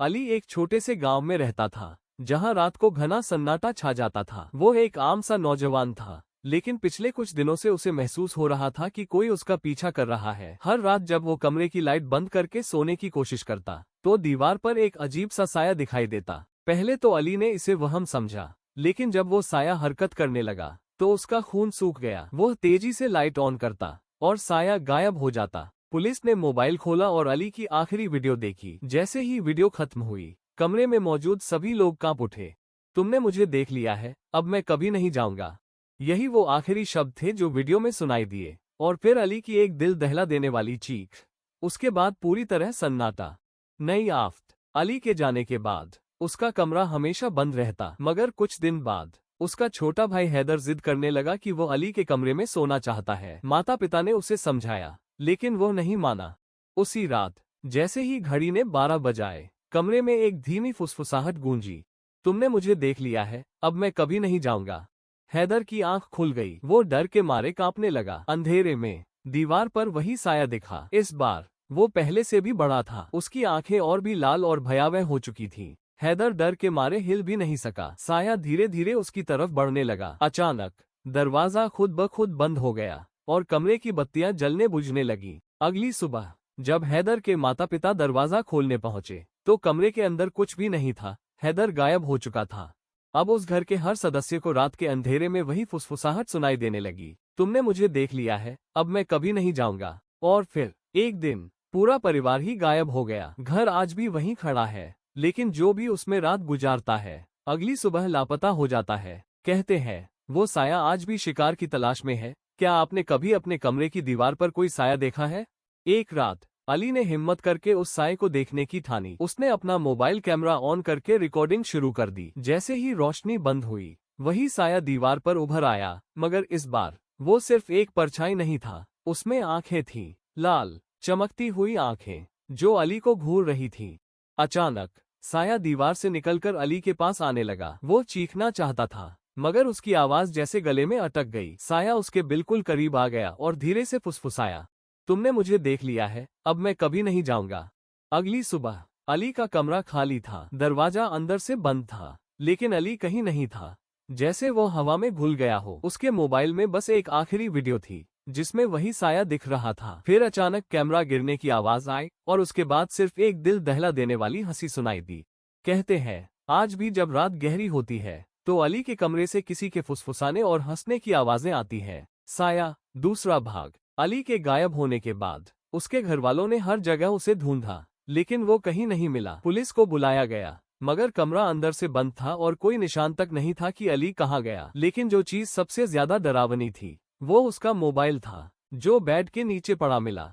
अली एक छोटे से गांव में रहता था, जहां रात को घना सन्नाटा छा जाता था। वो एक आम सा नौजवान था, लेकिन पिछले कुछ दिनों से उसे महसूस हो रहा था कि कोई उसका पीछा कर रहा है। हर रात जब वो कमरे की लाइट बंद करके सोने की कोशिश करता, तो दीवार पर एक अजीब सा साया दिखाई देता। पहले तो अली ने इसे वहम समझा, लेकिन जब वो साया हरकत करने लगा, तो उसका खून सूख गया। वो तेजी से लाइट ऑन करता और साया गायब हो जाता। पुलिस ने मोबाइल खोला और अली की आखिरी वीडियो देखी। जैसे ही वीडियो खत्म हुई, कमरे में मौजूद सभी लोग कांप उठे। तुमने मुझे देख लिया है, अब मैं कभी नहीं जाऊंगा। यही वो आखिरी शब्द थे जो वीडियो में सुनाई दिए। और फिर अली की एक दिल दहला देने वाली चीख। उसके बाद पूरी तरह सन्नाटा। नई आफत। अली के जाने के बाद उसका कमरा हमेशा बंद रहता, मगर कुछ दिन बाद उसका छोटा भाई हैदर जिद करने लगा कि वो अली के कमरे में सोना चाहता है। माता पिता ने उसे समझाया, लेकिन वो नहीं माना। उसी रात जैसे ही घड़ी ने 12 बजाए, कमरे में एक धीमी फुसफुसाहट गूंजी। तुमने मुझे देख लिया है, अब मैं कभी नहीं जाऊंगा। हैदर की आंख खुल गई। वो डर के मारे कांपने लगा। अंधेरे में दीवार पर वही साया दिखा। इस बार वो पहले से भी बड़ा था। उसकी आंखें और भी लाल और भयावह हो चुकी थीं। हैदर डर के मारे हिल भी नहीं सका। साया धीरे धीरे उसकी तरफ बढ़ने लगा। अचानक दरवाजा खुद ब खुद बंद हो गया और कमरे की बत्तियां जलने बुझने लगी। अगली सुबह जब हैदर के माता पिता दरवाजा खोलने पहुंचे, तो कमरे के अंदर कुछ भी नहीं था। हैदर गायब हो चुका था। अब उस घर के हर सदस्य को रात के अंधेरे में वही फुसफुसाहट सुनाई देने लगी। तुमने मुझे देख लिया है, अब मैं कभी नहीं जाऊंगा। और फिर एक दिन पूरा परिवार ही गायब हो गया। घर आज भी वहीं खड़ा है, लेकिन जो भी उसमें रात गुजारता है, अगली सुबह लापता हो जाता है। कहते हैं वो साया आज भी शिकार की तलाश में है। क्या आपने कभी अपने कमरे की दीवार पर कोई साया देखा है? एक रात अली ने हिम्मत करके उस साये को देखने की ठानी। उसने अपना मोबाइल कैमरा ऑन करके रिकॉर्डिंग शुरू कर दी। जैसे ही रोशनी बंद हुई, वही साया दीवार पर उभर आया, मगर इस बार वो सिर्फ एक परछाई नहीं था, उसमें आंखें थीं, लाल चमकती हुई आंखें, जो अली को घूर रही थीं। अचानक साया दीवार से निकलकर अली के पास आने लगा। वो चीखना चाहता था, मगर उसकी आवाज जैसे गले में अटक गई। साया उसके बिल्कुल करीब आ गया और धीरे से फुसफुसाया, तुमने मुझे देख लिया है, अब मैं कभी नहीं जाऊंगा। अगली सुबह अली का कमरा खाली था। दरवाजा अंदर से बंद था, लेकिन अली कहीं नहीं था, जैसे वो हवा में घुल गया हो। उसके मोबाइल में बस एक आखिरी वीडियो थी, जिसमें वही साया दिख रहा था। फिर अचानक कैमरा गिरने की आवाज आई और उसके बाद सिर्फ एक दिल दहला देने वाली हंसी सुनाई दी। कहते हैं आज भी जब रात गहरी होती है, तो अली के कमरे से किसी के फुसफुसाने और हंसने की आवाजें आती हैं। साया दूसरा भाग। अली के गायब होने के बाद उसके घरवालों ने हर जगह उसे ढूंढा, लेकिन वो कहीं नहीं मिला। पुलिस को बुलाया गया, मगर कमरा अंदर से बंद था और कोई निशान तक नहीं था कि अली कहाँ गया। लेकिन जो चीज सबसे ज्यादा डरावनी थी, वो उसका मोबाइल था, जो बेड के नीचे पड़ा मिला।